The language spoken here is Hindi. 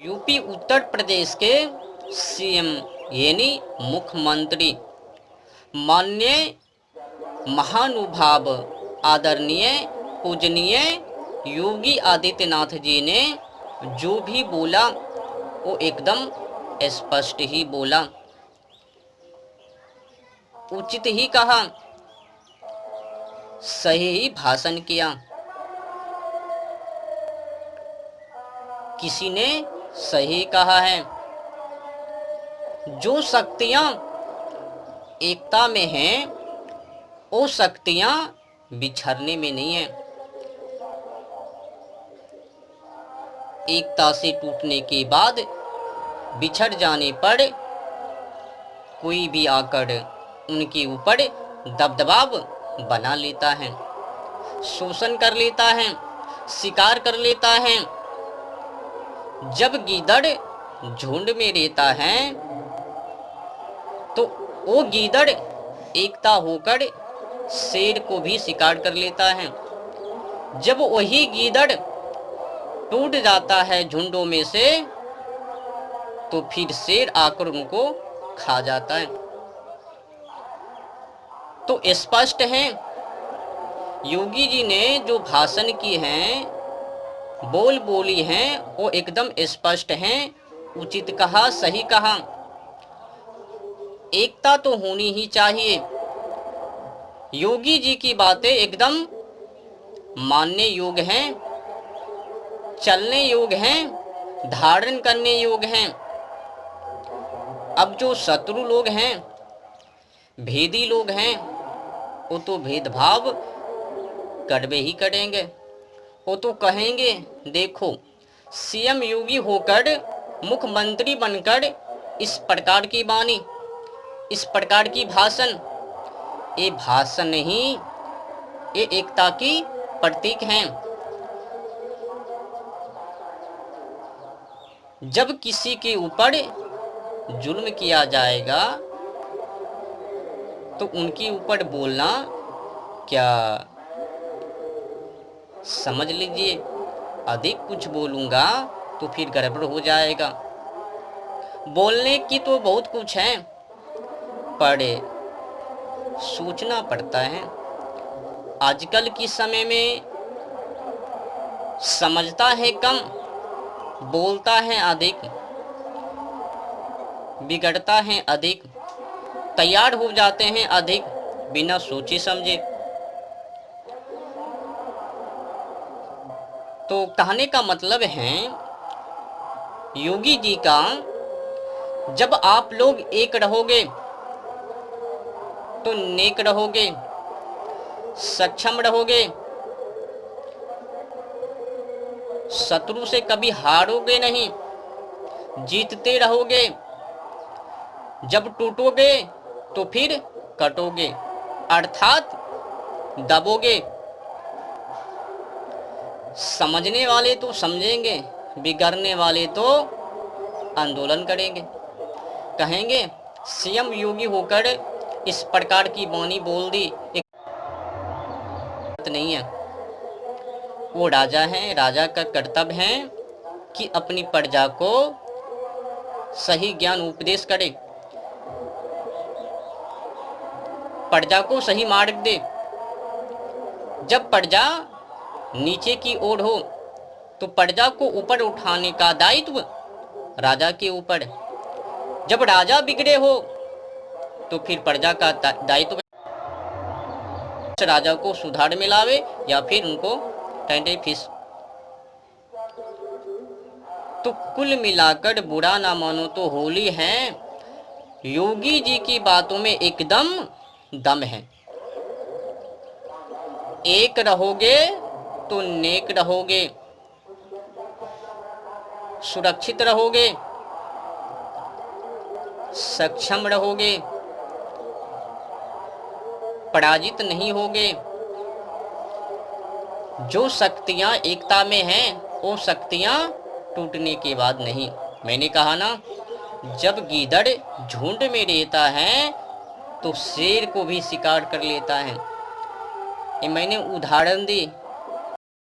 यूपी उत्तर प्रदेश के सीएम यानी मुख्यमंत्री माननीय महानुभाव आदरणीय पूजनीय योगी आदित्यनाथ जी ने जो भी बोला वो एकदम स्पष्ट ही बोला, उचित ही कहा, सही ही भाषण किया। किसी ने सही कहा है, जो शक्तियां एकता में हैं वो शक्तियां बिछड़ने में नहीं है। एकता से टूटने के बाद बिछड़ जाने पर कोई भी आकर उनके ऊपर दबदबाव बना लेता है, शोषण कर लेता है, शिकार कर लेता है। जब गीदड़ झुंड में रहता है तो वो गीदड़ एकता होकर शेर को भी शिकार कर लेता है। जब वही गीदड़ टूट जाता है झुंडों में से तो फिर शेर आकर उनको खा जाता है। तो स्पष्ट है, योगी जी ने जो भाषण की हैं, बोल बोली हैं, वो एकदम स्पष्ट हैं, उचित कहा, सही कहा। एकता तो होनी ही चाहिए। योगी जी की बातें एकदम मानने योग्य हैं, चलने योग्य हैं, धारण करने योग्य हैं। अब जो शत्रु लोग हैं, भेदी लोग हैं, वो तो भेदभाव करवे ही करेंगे। वो तो कहेंगे, देखो सीएम योगी होकर मुख्यमंत्री बनकर इस प्रकार की वाणी, इस प्रकार की भाषण, ये भाषण नहीं, ये एकता की प्रतीक हैं। जब किसी के ऊपर जुल्म किया जाएगा तो उनके ऊपर बोलना क्या, समझ लीजिए, अधिक कुछ बोलूँगा तो फिर गड़बड़ हो जाएगा। बोलने की तो बहुत कुछ है, पर सोचना पड़ता है। आजकल के समय में समझता है कम, बोलता है अधिक, बिगड़ता है अधिक, तैयार हो जाते हैं अधिक बिना सोचे समझे। तो कहने का मतलब है योगी जी का, जब आप लोग एक रहोगे तो नेक रहोगे, सक्षम रहोगे, शत्रु से कभी हारोगे नहीं, जीतते रहोगे। जब टूटोगे तो फिर कटोगे, अर्थात दबोगे। समझने वाले तो समझेंगे, बिगड़ने वाले तो आंदोलन करेंगे, कहेंगे सीएम योगी होकर इस प्रकार की वाणी बोल दी, एक नहीं है। वो राजा हैं, राजा का कर्तव्य है कि अपनी प्रजा को सही ज्ञान उपदेश करे, प्रजा को सही मार्ग दे। जब प्रजा नीचे की ओर हो तो प्रजा को ऊपर उठाने का दायित्व राजा के ऊपर। जब राजा बिगड़े हो तो फिर प्रजा का दायित्व राजा को सुधार में लावे या फिर उनको टंडे फीस। तो कुल मिलाकर बुरा ना मानो तो होली है। योगी जी की बातों में एकदम दम है। एक रहोगे तो नेक रहोगे, सुरक्षित रहोगे, सक्षम रहोगे, पराजित नहीं होगे। जो शक्तियां एकता में हैं वो शक्तियां टूटने के बाद नहीं। मैंने कहा ना, जब गीदड़ झुंड में रहता है तो शेर को भी शिकार कर लेता है। ये मैंने उदाहरण दी।